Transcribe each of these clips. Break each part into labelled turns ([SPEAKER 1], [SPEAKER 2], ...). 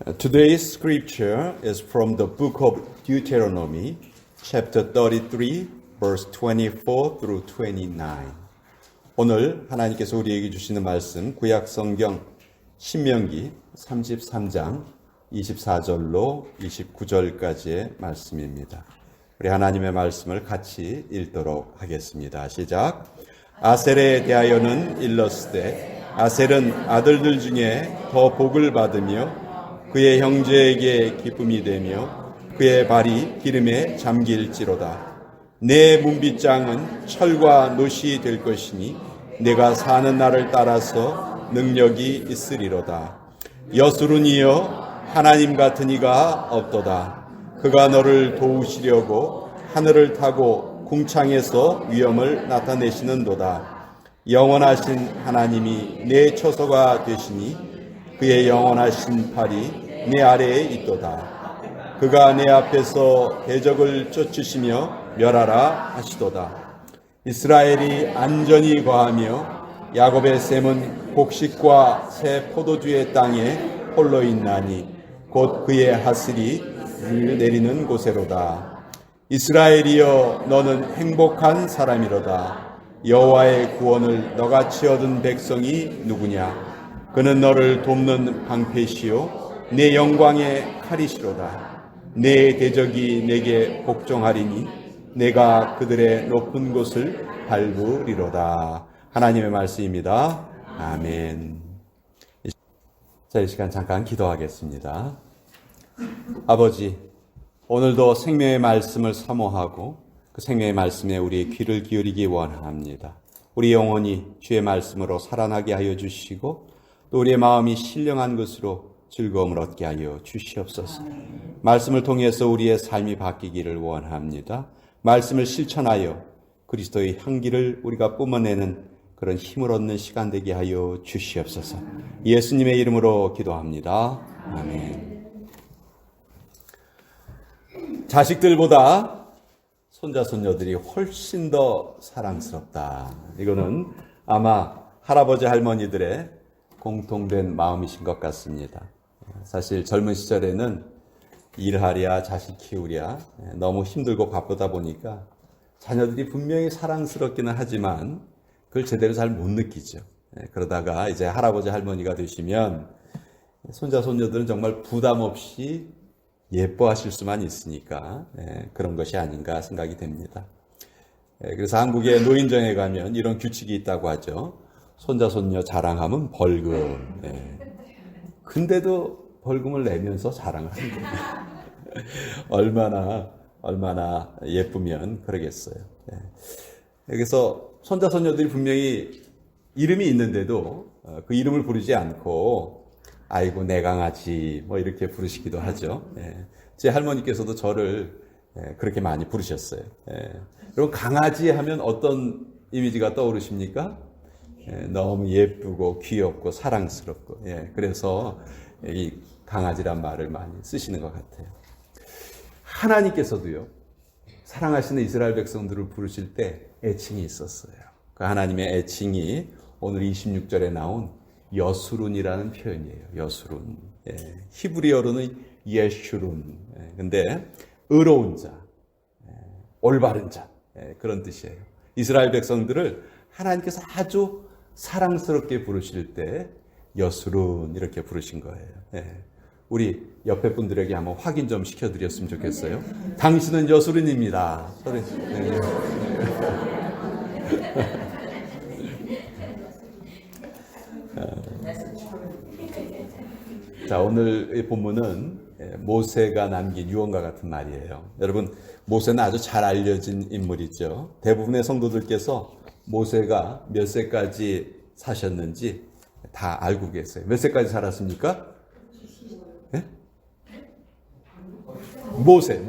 [SPEAKER 1] Today's scripture is from the book of Deuteronomy, chapter 33, verse 24 through 29. 오늘 하나님께서 우리에게 주시는 말씀, 구약 성경 신명기 33장 24절로 29절까지의 말씀입니다. 우리 하나님의 말씀을 같이 읽도록 하겠습니다. 시작. 아셀에 대하여는 일렀으되 아셀은 아들들 중에 더 복을 받으며 그의 형제에게 기쁨이 되며 그의 발이 기름에 잠길지로다. 내 문빗장은 철과 놋이 될 것이니 내가 사는 날을 따라서 능력이 있으리로다. 여수룬이여 하나님 같은 이가 없도다. 그가 너를 도우시려고 하늘을 타고 궁창에서 위엄을 나타내시는도다. 영원하신 하나님이 내 처소가 되시니 그의 영원하신 팔이 내 아래에 있도다. 그가 내 앞에서 대적을 쫓으시며 멸하라 하시도다. 이스라엘이 안전히 거하며 야곱의 샘은 곡식과 새 포도주의 땅에 홀로 있나니 곧 그의 하슬이 내리는 곳에로다. 이스라엘이여 너는 행복한 사람이로다. 여호와의 구원을 너같이 얻은 백성이 누구냐? 그는 너를 돕는 방패시요 내 영광의 칼이시로다. 내 대적이 내게 복종하리니 내가 그들의 높은 곳을 밟으리로다. 하나님의 말씀입니다. 아멘. 자, 이 시간 잠깐 기도하겠습니다. 아버지, 오늘도 생명의 말씀을 사모하고 그 생명의 말씀에 우리의 귀를 기울이기 원합니다. 우리 영혼이 주의 말씀으로 살아나게 하여 주시고 또 우리의 마음이 신령한 것으로 즐거움을 얻게 하여 주시옵소서. 말씀을 통해서 우리의 삶이 바뀌기를 원합니다. 말씀을 실천하여 그리스도의 향기를 우리가 뿜어내는 그런 힘을 얻는 시간 되게 하여 주시옵소서. 예수님의 이름으로 기도합니다. 아멘. 자식들보다 손자, 손녀들이 훨씬 더 사랑스럽다. 이거는 아마 할아버지, 할머니들의 공통된 마음이신 것 같습니다. 사실 젊은 시절에는 일하랴 자식 키우랴 너무 힘들고 바쁘다 보니까 자녀들이 분명히 사랑스럽기는 하지만 그걸 제대로 잘 못 느끼죠. 그러다가 이제 할아버지 할머니가 되시면 손자 손녀들은 정말 부담 없이 예뻐하실 수만 있으니까 그런 것이 아닌가 생각이 됩니다. 그래서 한국의 노인정에 가면 이런 규칙이 있다고 하죠. 손자 손녀 자랑하면 벌금. 근데도 벌금을 내면서 자랑을 합니다. 얼마나 예쁘면 그러겠어요. 그래서 손자 손녀들이 분명히 이름이 있는데도 그 이름을 부르지 않고 아이고 내 강아지 뭐 이렇게 부르시기도 하죠. 제 할머니께서도 저를 그렇게 많이 부르셨어요. 그럼 강아지 하면 어떤 이미지가 떠오르십니까? 너무 예쁘고 귀엽고 사랑스럽고 그래서 이 강아지란 말을 많이 쓰시는 것 같아요. 하나님께서도요 사랑하시는 이스라엘 백성들을 부르실 때 애칭이 있었어요. 그 하나님의 애칭이 오늘 26절에 나온 여수룬이라는 표현이에요. 여수룬. 히브리어로는 예슈룬. 근데 의로운 자, 올바른 자 그런 뜻이에요. 이스라엘 백성들을 하나님께서 아주 사랑스럽게 부르실 때 여수룬 이렇게 부르신 거예요. 우리 옆에 분들에게 한번 확인 좀 시켜드렸으면 좋겠어요. 당신은 여수룬입니다. 자, 오늘 이 본문은 모세가 남긴 유언과 같은 말이에요. 여러분, 모세는 아주 잘 알려진 인물이죠. 대부분의 성도들께서 모세가 몇 세까지 사셨는지 다 알고 계세요. 몇 세까지 살았습니까? 네? 모세.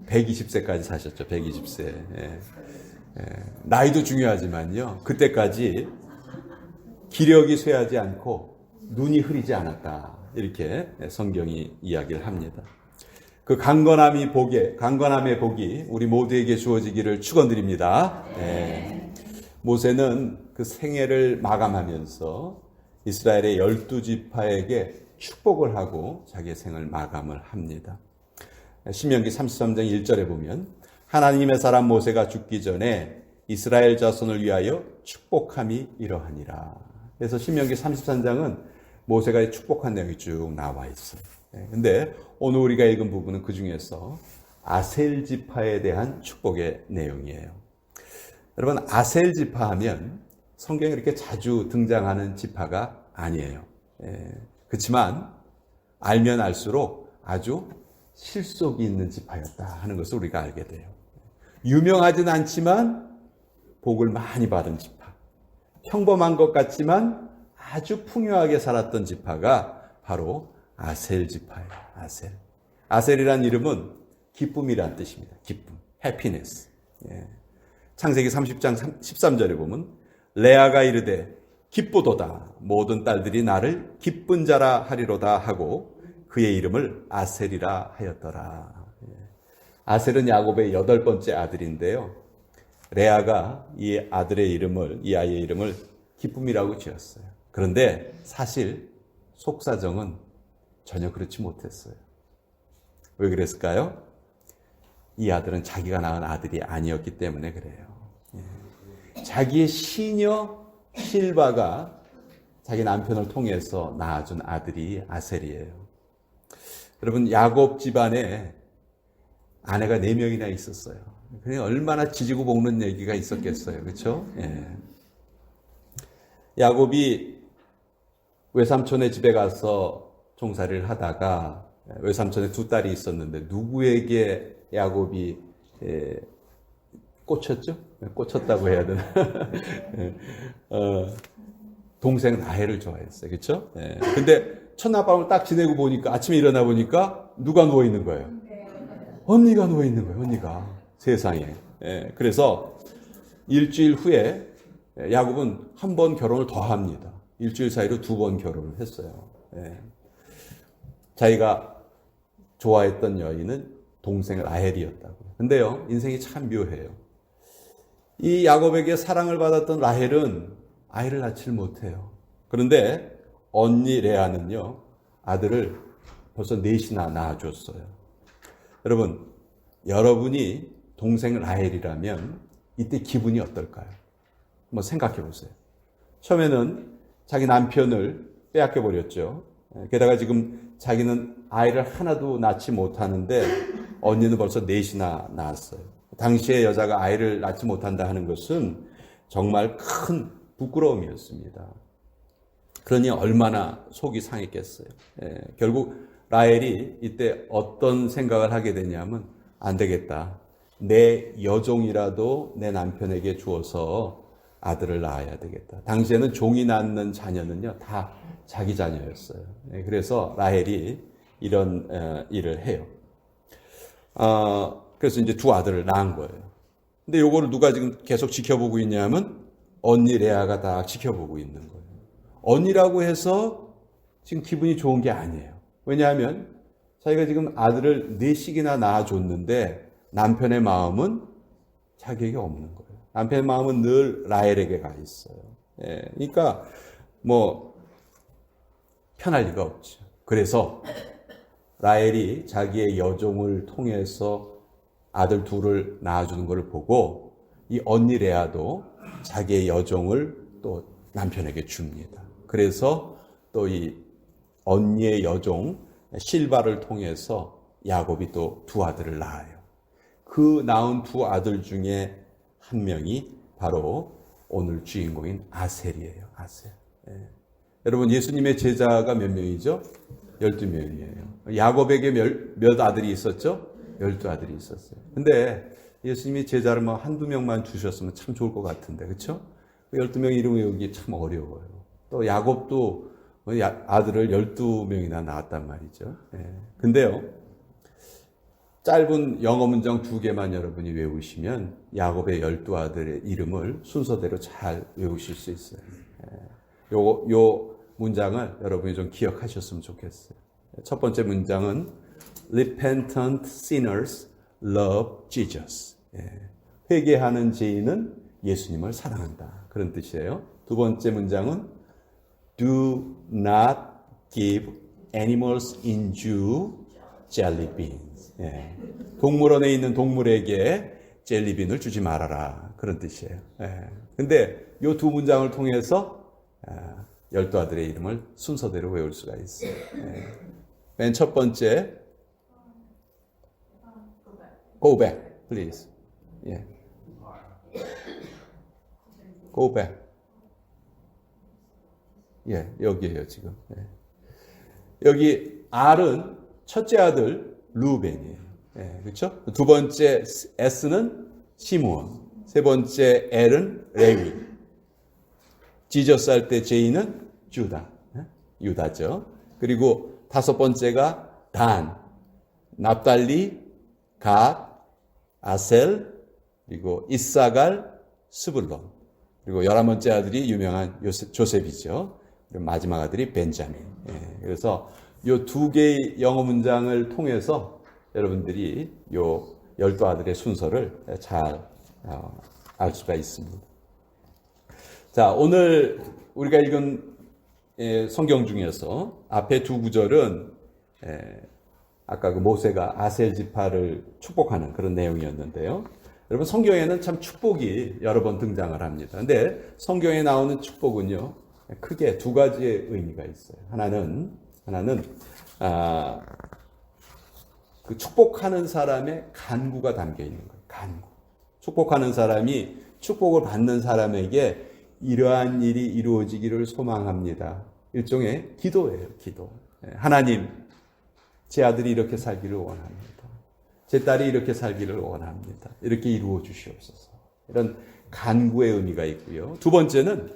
[SPEAKER 1] 120세까지 사셨죠. 120세. 나이도 중요하지만요. 그때까지 기력이 쇠하지 않고 눈이 흐리지 않았다. 이렇게 성경이 이야기를 합니다. 그 강건함의 복이 우리 모두에게 주어지기를 축원드립니다. 모세는 그 생애를 마감하면서 이스라엘의 12지파에게 축복을 하고 자기의 생을 마감을 합니다. 신명기 33장 1절에 보면 하나님의 사람 모세가 죽기 전에 이스라엘 자손을 위하여 축복함이 이러하니라. 그래서 신명기 33장은 모세가 축복한 내용이 쭉 나와 있어요. 근데 오늘 우리가 읽은 부분은 그 중에서 아셀 지파에 대한 축복의 내용이에요. 여러분, 아셀 지파 하면 성경에 이렇게 자주 등장하는 지파가 아니에요. 그렇지만 알면 알수록 아주 실속이 있는 지파였다 하는 것을 우리가 알게 돼요. 유명하진 않지만 복을 많이 받은 지파. 평범한 것 같지만 아주 풍요하게 살았던 지파가 바로 아셀 지파예요. 아셀. 아셀이란 이름은 기쁨이란 뜻입니다. 기쁨, happiness. 창세기 30장 13절에 보면 레아가 이르되 기쁘도다 모든 딸들이 나를 기쁜 자라 하리로다 하고 그의 이름을 아셀이라 하였더라. 아셀은 야곱의 8번째 아들인데요. 레아가 이 아이의 이름을 기쁨이라고 지었어요. 그런데 사실 속사정은 전혀 그렇지 못했어요. 왜 그랬을까요? 이 아들은 자기가 낳은 아들이 아니었기 때문에 그래요. 자기의 시녀 실바가 자기 남편을 통해서 낳아준 아들이 아셀이에요. 여러분, 야곱 집안에 아내가 4명이나 있었어요. 그냥 얼마나 지지고 볶는 얘기가 있었겠어요. 그렇죠? 야곱이 외삼촌의 집에 가서 종살이를 하다가 외삼촌에 2딸이 있었는데 누구에게 야곱이 꽂혔죠? 꽂혔다고 해야 되나? 동생 라헬을 좋아했어요. 그렇죠? 근데 첫날 밤을 딱 지내고 보니까 아침에 일어나 보니까 누가 누워 있는 거예요? 언니가 누워 있는 거예요. 언니가 세상에. 그래서 일주일 후에 야곱은 한 번 결혼을 더 합니다. 일주일 사이로 2번 결혼을 했어요. 자기가 좋아했던 여인은 동생 라헬이었다고. 근데요, 인생이 참 묘해요. 이 야곱에게 사랑을 받았던 라헬은 아이를 낳지를 못해요. 그런데 언니 레아는요, 아들을 벌써 4이나 낳아줬어요. 여러분, 여러분이 동생 라헬이라면 이때 기분이 어떨까요? 한번 생각해 보세요. 처음에는 자기 남편을 빼앗겨 버렸죠. 게다가 지금 자기는 아이를 하나도 낳지 못하는데 언니는 벌써 4이나 낳았어요. 당시에 여자가 아이를 낳지 못한다 하는 것은 정말 큰 부끄러움이었습니다. 그러니 얼마나 속이 상했겠어요. 결국 라헬이 이때 어떤 생각을 하게 되냐면 안 되겠다. 내 여종이라도 내 남편에게 주어서 아들을 낳아야 되겠다. 당시에는 종이 낳는 자녀는요, 다 자기 자녀였어요. 그래서 라헬이 이런 일을 해요. 그래서 이제 2 아들을 낳은 거예요. 근데 요거를 누가 지금 계속 지켜보고 있냐면 언니 레아가 다 지켜보고 있는 거예요. 언니라고 해서 지금 기분이 좋은 게 아니에요. 왜냐하면 자기가 지금 아들을 4씩이나 낳아줬는데 남편의 마음은 자기에게 없는 거예요. 남편의 마음은 늘 라헬에게 가 있어요. 그러니까 편할 리가 없죠. 그래서 라헬이 자기의 여종을 통해서 아들 2을 낳아주는 것을 보고 이 언니 레아도 자기의 여종을 또 남편에게 줍니다. 그래서 또 이 언니의 여종 실바를 통해서 야곱이 또 2 아들을 낳아요. 그 낳은 2 아들 중에 한 명이 바로 오늘 주인공인 아셀이에요. 아셀. 여러분, 예수님의 제자가 몇 명이죠? 12명이에요. 야곱에게 몇 아들이 있었죠? 12아들이 있었어요. 근데 예수님이 제자를 1-2명만 주셨으면 참 좋을 것 같은데, 그렇죠? 12명 이름 외우기 참 어려워요. 또 야곱도 아들을 12명이나 낳았단 말이죠. 근데요, 짧은 영어 문장 2개만 여러분이 외우시면 야곱의 12아들의 이름을 순서대로 잘 외우실 수 있어요. 요 문장을 여러분이 좀 기억하셨으면 좋겠어요. 첫 번째 문장은 Repentant sinners love Jesus. 회개하는 죄인은 예수님을 사랑한다. 그런 뜻이에요. 2번째 문장은 do not give animals in Jew jelly beans. 예. 동물원에 있는 동물에게 젤리빈을 주지 말아라. 그런 뜻이에요. 예. 근데 이 두 문장을 통해서 12아들의 이름을 순서대로 외울 수가 있어요. 예. 맨 첫 번째, go back, please. 예. go back. 예, 여기에요, 지금. 예. 여기 R은 첫째 아들 루벤이에요. 예, 그렇죠? 두 번째 S는 시므온, 세 번째 L은 레위, 지저스 할 때 J는 주다, 유다죠. 그리고 다섯 번째가 단, 납달리, 갓, 아셀, 그리고 이사갈, 스불론. 그리고 11번째 아들이 유명한 조셉이죠. 그리고 마지막 아들이 벤자민. 예, 그래서 이 두 개의 영어 문장을 통해서 여러분들이 이 12아들의 순서를 잘 알 수가 있습니다. 자, 오늘 우리가 읽은 성경 중에서 앞에 두 구절은 아까 그 모세가 아셀 지파를 축복하는 그런 내용이었는데요. 여러분, 성경에는 참 축복이 여러 번 등장을 합니다. 근데 성경에 나오는 축복은요, 크게 두 가지의 의미가 있어요. 하나는 그 축복하는 사람의 간구가 담겨 있는 거예요. 간구. 축복하는 사람이 축복을 받는 사람에게 이러한 일이 이루어지기를 소망합니다. 일종의 기도예요, 기도. 하나님, 제 아들이 이렇게 살기를 원합니다. 제 딸이 이렇게 살기를 원합니다. 이렇게 이루어 주시옵소서. 이런 간구의 의미가 있고요. 두 번째는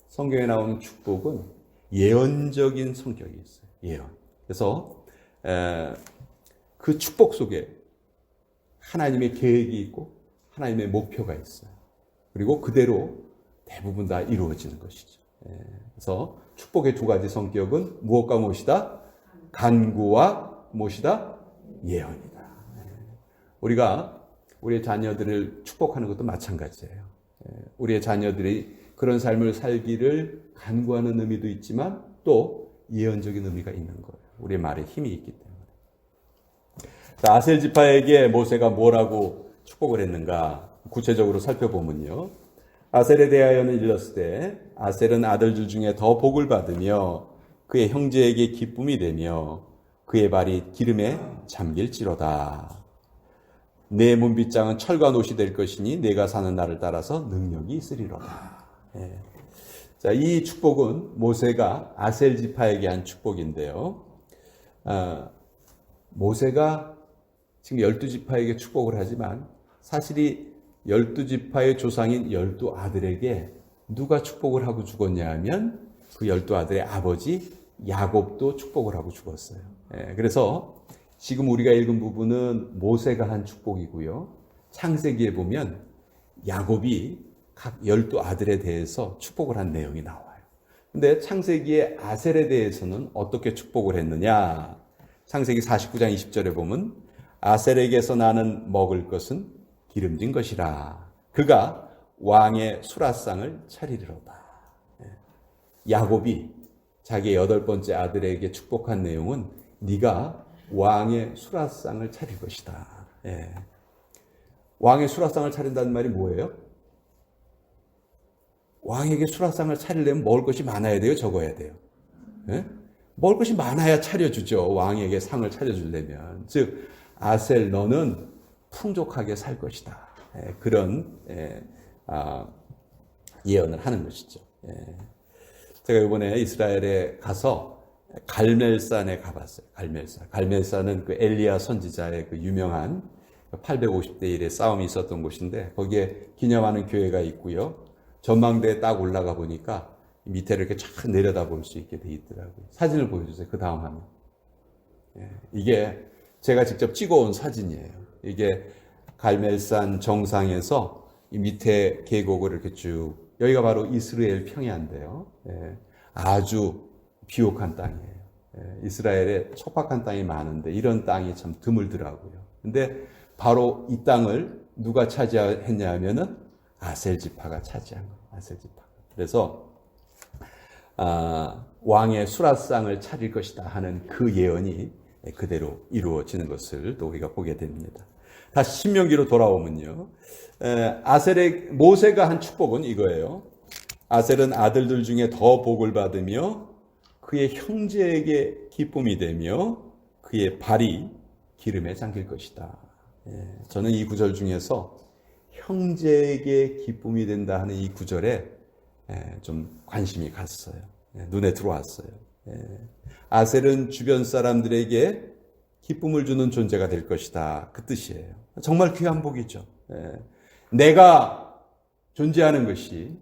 [SPEAKER 1] 성경에 나오는 축복은 예언적인 성격이 있어요. 예언. 그래서 그 축복 속에 하나님의 계획이 있고 하나님의 목표가 있어요. 그리고 그대로 대부분 다 이루어지는 것이죠. 그래서 축복의 두 가지 성격은 무엇과 무엇이다? 간구와 무엇이다? 예언이다. 우리가 우리의 자녀들을 축복하는 것도 마찬가지예요. 우리의 자녀들이 그런 삶을 살기를 간구하는 의미도 있지만 또 예언적인 의미가 있는 거예요. 우리의 말에 힘이 있기 때문에. 자, 아셀 지파에게 모세가 뭐라고 축복을 했는가? 구체적으로 살펴보면요. 아셀에 대하여는 일렀으되 아셀은 아들들 중에 더 복을 받으며 그의 형제에게 기쁨이 되며 그의 발이 기름에 잠길지로다. 내 문빗장은 철과 놋이 될 것이니 내가 사는 날을 따라서 능력이 있으리로다. 예. 자, 이 축복은 모세가 아셀 지파에게 한 축복인데요. 모세가 지금 12지파에게 축복을 하지만 사실이 12지파의 조상인 12아들에게 누가 축복을 하고 죽었냐 하면 그 12아들의 아버지 야곱도 축복을 하고 죽었어요. 그래서 지금 우리가 읽은 부분은 모세가 한 축복이고요. 창세기에 보면 야곱이 각 12아들에 대해서 축복을 한 내용이 나와요. 근데 창세기의 아셀에 대해서는 어떻게 축복을 했느냐? 창세기 49장 20절에 보면 아셀에게서 나는 먹을 것은 기름진 것이라. 그가 왕의 수라상을 차리리로다. 야곱이 자기의 8번째 아들에게 축복한 내용은 네가 왕의 수라상을 차릴 것이다. 예. 왕의 수라상을 차린다는 말이 뭐예요? 왕에게 수라상을 차리려면 먹을 것이 많아야 돼요? 적어야 돼요? 예? 먹을 것이 많아야 차려주죠. 왕에게 상을 차려주려면. 즉 아셀 너는 풍족하게 살 것이다. 예, 그런 예언을 하는 것이죠. 예. 제가 이번에 이스라엘에 가서 갈멜산에 가봤어요. 갈멜산은 그 엘리야 선지자의 그 유명한 850대 1의 싸움이 있었던 곳인데 거기에 기념하는 교회가 있고요. 전망대에 딱 올라가 보니까 밑에를 이렇게 쫙 내려다 볼 수 있게 돼 있더라고요. 사진을 보여주세요. 그 다음 화면. 이게 제가 직접 찍어온 사진이에요. 이게 갈멜산 정상에서 이 밑에 계곡을 이렇게 쭉, 여기가 바로 이스라엘 평야인데요. 아주 비옥한 땅이에요. 이스라엘에 척박한 땅이 많은데 이런 땅이 참 드물더라고요. 근데 바로 이 땅을 누가 차지했냐 하면은 아셀 지파가 차지한 거예요. 아셀 지파. 그래서 왕의 수라상을 차릴 것이다 하는 그 예언이 그대로 이루어지는 것을 또 우리가 보게 됩니다. 다시 신명기로 돌아오면요. 모세가 한 축복은 이거예요. 아셀은 아들들 중에 더 복을 받으며 그의 형제에게 기쁨이 되며 그의 발이 기름에 잠길 것이다. 저는 이 구절 중에서 형제에게 기쁨이 된다 하는 이 구절에 좀 관심이 갔어요. 눈에 들어왔어요. 아셀은 주변 사람들에게 기쁨을 주는 존재가 될 것이다. 그 뜻이에요. 정말 귀한 복이죠. 내가 존재하는 것이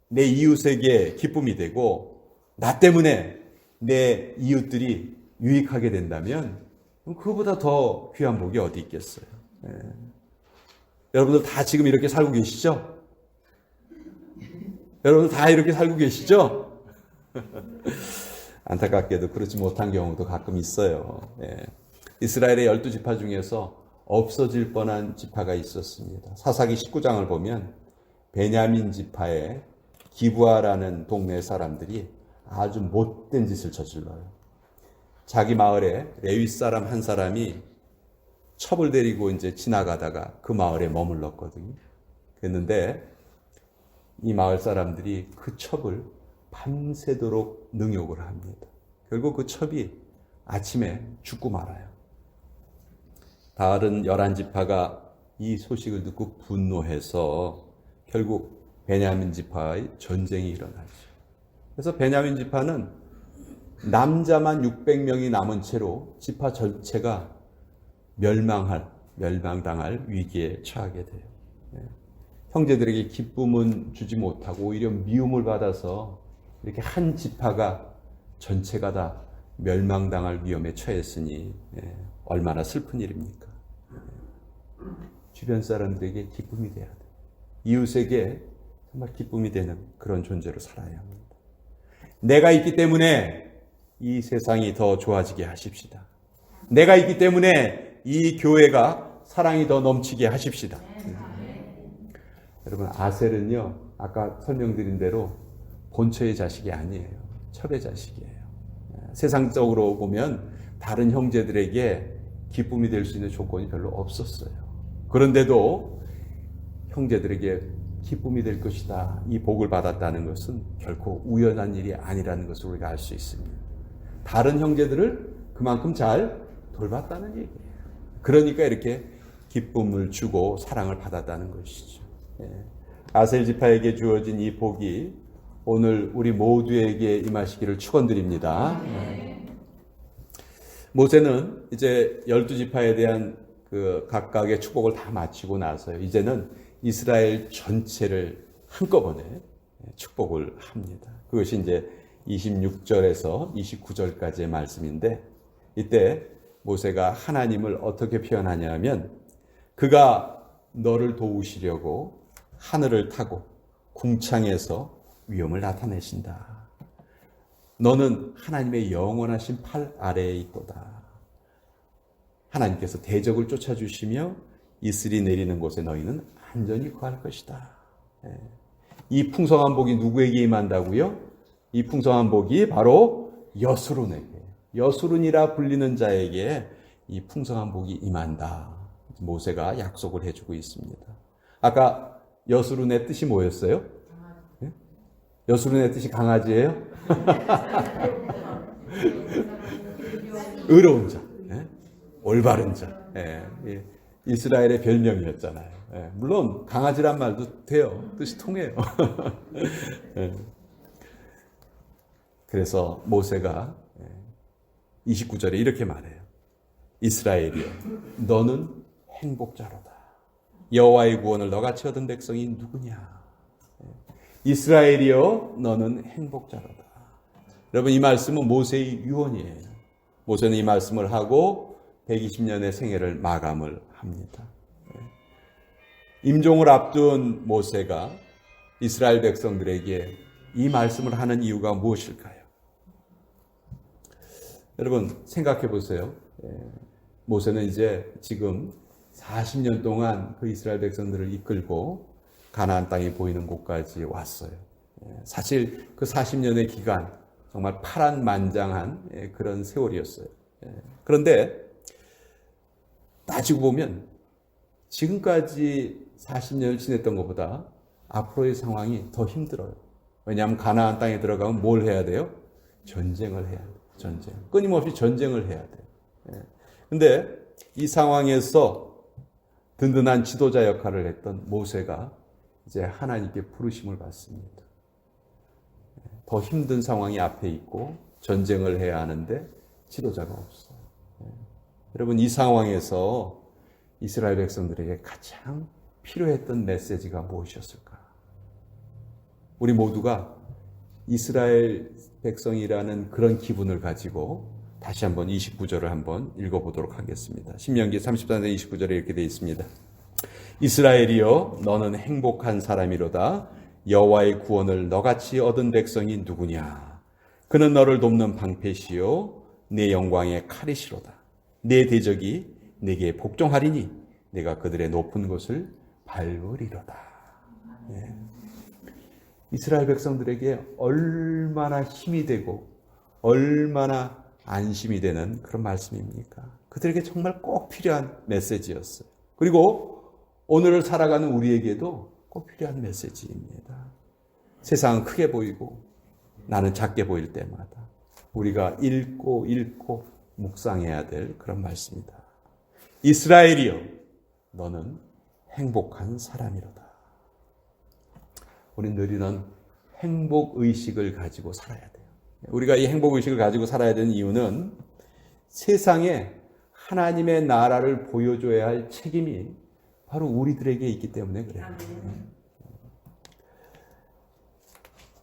[SPEAKER 1] 내 이웃에게 기쁨이 되고 나 때문에 내 이웃들이 유익하게 된다면 그거보다 더 귀한 복이 어디 있겠어요. 여러분들 다 지금 이렇게 살고 계시죠? 여러분들 다 이렇게 살고 계시죠? 안타깝게도 그렇지 못한 경우도 가끔 있어요. 이스라엘의 12지파 중에서 없어질 뻔한 지파가 있었습니다. 사사기 19장을 보면 베냐민 지파의 기브아라는 동네 사람들이 아주 못된 짓을 저질러요. 자기 마을에 레위 사람 한 사람이 첩을 데리고 이제 지나가다가 그 마을에 머물렀거든요. 그랬는데 이 마을 사람들이 그 첩을 밤새도록 능욕을 합니다. 결국 그 첩이 아침에 죽고 말아요. 다른 11지파가 이 소식을 듣고 분노해서 결국 베냐민 지파의 전쟁이 일어나죠. 그래서 베냐민 지파는 남자만 600명이 남은 채로 지파 전체가 멸망당할 위기에 처하게 돼요. 형제들에게 기쁨은 주지 못하고 오히려 미움을 받아서 이렇게 한 지파가 전체가 다 멸망당할 위험에 처했으니 얼마나 슬픈 일입니까? 주변 사람들에게 기쁨이 돼야 돼요. 이웃에게 정말 기쁨이 되는 그런 존재로 살아야 합니다. 내가 있기 때문에 이 세상이 더 좋아지게 하십시다. 내가 있기 때문에 이 교회가 사랑이 더 넘치게 하십시다. 여러분, 아셀은요, 아까 설명드린 대로 본처의 자식이 아니에요. 첩의 자식이에요. 세상적으로 보면 다른 형제들에게 기쁨이 될 수 있는 조건이 별로 없었어요. 그런데도 형제들에게 기쁨이 될 것이다, 이 복을 받았다는 것은 결코 우연한 일이 아니라는 것을 우리가 알 수 있습니다. 다른 형제들을 그만큼 잘 돌봤다는 얘기예요. 그러니까 이렇게 기쁨을 주고 사랑을 받았다는 것이죠. 아셀 지파에게 주어진 이 복이 오늘 우리 모두에게 임하시기를 축원드립니다. 모세는 이제 12지파에 대한 그 각각의 축복을 다 마치고 나서요, 이제는 이스라엘 전체를 한꺼번에 축복을 합니다. 그것이 이제 26절에서 29절까지의 말씀인데, 이때 모세가 하나님을 어떻게 표현하냐면, 그가 너를 도우시려고 하늘을 타고 궁창에서 위엄을 나타내신다. 너는 하나님의 영원하신 팔 아래에 있도다. 하나님께서 대적을 쫓아주시며 이슬이 내리는 곳에 너희는 안전히 거할 것이다. 이 풍성한 복이 누구에게 임한다고요? 이 풍성한 복이 바로 여수룬에게, 여수룬이라 불리는 자에게 이 풍성한 복이 임한다. 모세가 약속을 해주고 있습니다. 아까 여수룬의 뜻이 뭐였어요? 여수룬의 뜻이 강아지예요? 의로운 자, 올바른 자. 이스라엘의 별명이었잖아요. 물론 강아지란 말도 돼요. 뜻이 통해요. 그래서 모세가 29절에 이렇게 말해요. 이스라엘이여, 너는 행복자로다. 여호와의 구원을 너같이 얻은 백성이 누구냐? 이스라엘이여, 너는 행복자로다. 여러분, 이 말씀은 모세의 유언이에요. 모세는 이 말씀을 하고 120년의 생애를 마감을 합니다. 임종을 앞둔 모세가 이스라엘 백성들에게 이 말씀을 하는 이유가 무엇일까요? 여러분, 생각해 보세요. 모세는 이제 지금 40년 동안 그 이스라엘 백성들을 이끌고 가나안 땅이 보이는 곳까지 왔어요. 사실 그 40년의 기간 정말 파란만장한 그런 세월이었어요. 그런데 따지고 보면 지금까지 40년을 지냈던 것보다 앞으로의 상황이 더 힘들어요. 왜냐하면 가나안 땅에 들어가면 뭘 해야 돼요? 전쟁을 해야 돼요. 전쟁. 끊임없이 전쟁을 해야 돼요. 근데 이 상황에서 든든한 지도자 역할을 했던 모세가 이제 하나님께 부르심을 받습니다. 더 힘든 상황이 앞에 있고 전쟁을 해야 하는데 지도자가 없어요. 여러분, 이 상황에서 이스라엘 백성들에게 가장 필요했던 메시지가 무엇이었을까? 우리 모두가 이스라엘 백성이라는 그런 기분을 가지고 다시 한번 29절을 한번 읽어보도록 하겠습니다. 신명기 34장 29절에 이렇게 되어 있습니다. 이스라엘이여, 너는 행복한 사람이로다. 여호와의 구원을 너같이 얻은 백성이 누구냐? 그는 너를 돕는 방패시요 내 영광의 칼이시로다. 내 대적이 내게 복종하리니 내가 그들의 높은 곳을 밟으리로다. 네. 이스라엘 백성들에게 얼마나 힘이 되고 얼마나 안심이 되는 그런 말씀입니까? 그들에게 정말 꼭 필요한 메시지였어요. 그리고 오늘을 살아가는 우리에게도 꼭 필요한 메시지입니다. 세상은 크게 보이고 나는 작게 보일 때마다 우리가 읽고 묵상해야 될 그런 말씀이다. 이스라엘이여, 너는 행복한 사람이로다. 우리는 늘 이런 행복의식을 가지고 살아야 돼요. 우리가 이 행복의식을 가지고 살아야 되는 이유는 세상에 하나님의 나라를 보여줘야 할 책임이 바로 우리들에게 있기 때문에 그래요.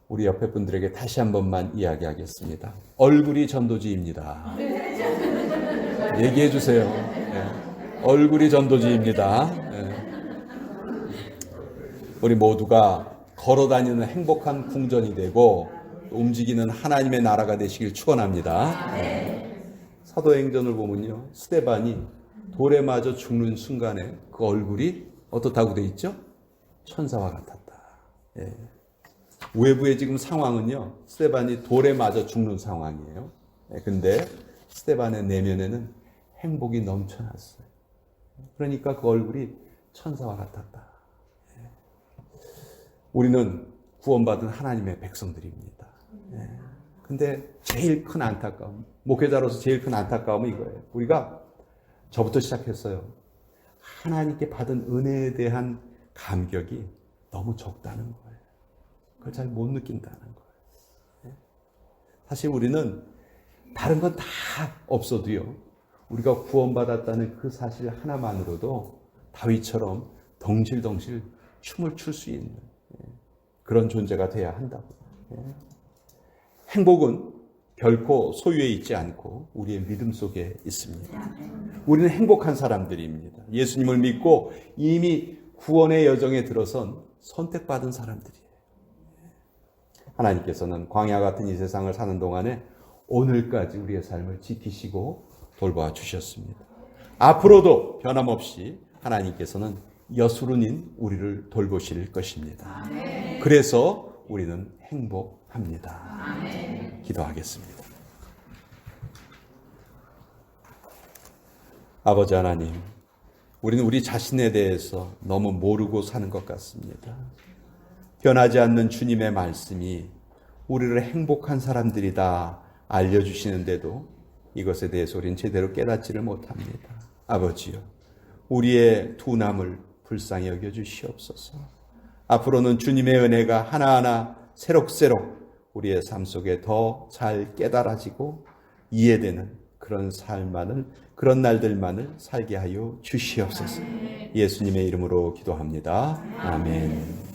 [SPEAKER 1] 우리 옆에 분들에게 다시 한 번만 이야기하겠습니다. 얼굴이 전도지입니다. 얘기해 주세요. 네. 얼굴이 전도지입니다. 네. 우리 모두가 걸어다니는 행복한 궁전이 되고 움직이는 하나님의 나라가 되시길 축원합니다. 네. 사도행전을 보면요, 스데반이 돌에 맞아 죽는 순간에 그 얼굴이 어떻다고 돼 있죠? 천사와 같았다. 예. 외부의 지금 상황은요, 스데반이 돌에 맞아 죽는 상황이에요. 근데 스데반의 내면에는 행복이 넘쳐났어요. 그러니까 그 얼굴이 천사와 같았다. 예. 우리는 구원받은 하나님의 백성들입니다. 예. 근데 제일 큰 안타까움, 목회자로서 제일 큰 안타까움은 이거예요. 우리가 저부터 시작했어요. 하나님께 받은 은혜에 대한 감격이 너무 적다는 거예요. 그걸 잘 못 느낀다는 거예요. 사실 우리는 다른 건 다 없어도요, 우리가 구원받았다는 그 사실 하나만으로도 다윗처럼 덩실덩실 춤을 출 수 있는 그런 존재가 돼야 한다고. 행복은 결코 소유에 있지 않고 우리의 믿음 속에 있습니다. 우리는 행복한 사람들입니다. 예수님을 믿고 이미 구원의 여정에 들어선 선택받은 사람들이에요. 하나님께서는 광야 같은 이 세상을 사는 동안에 오늘까지 우리의 삶을 지키시고 돌봐 주셨습니다. 앞으로도 변함없이 하나님께서는 여수run인 우리를 돌보실 것입니다. 그래서 우리는 행복합니다. 기도하겠습니다. 아버지 하나님, 우리는 우리 자신에 대해서 너무 모르고 사는 것 같습니다. 변하지 않는 주님의 말씀이 우리를 행복한 사람들이다 알려주시는데도 이것에 대해서 우리는 제대로 깨닫지를 못합니다. 아버지요, 우리의 둔함을 불쌍히 여겨주시옵소서. 앞으로는 주님의 은혜가 하나하나 새록새록 우리의 삶 속에 더 잘 깨달아지고 이해되는 그런 날들만을 살게 하여 주시옵소서. 예수님의 이름으로 기도합니다. 아멘.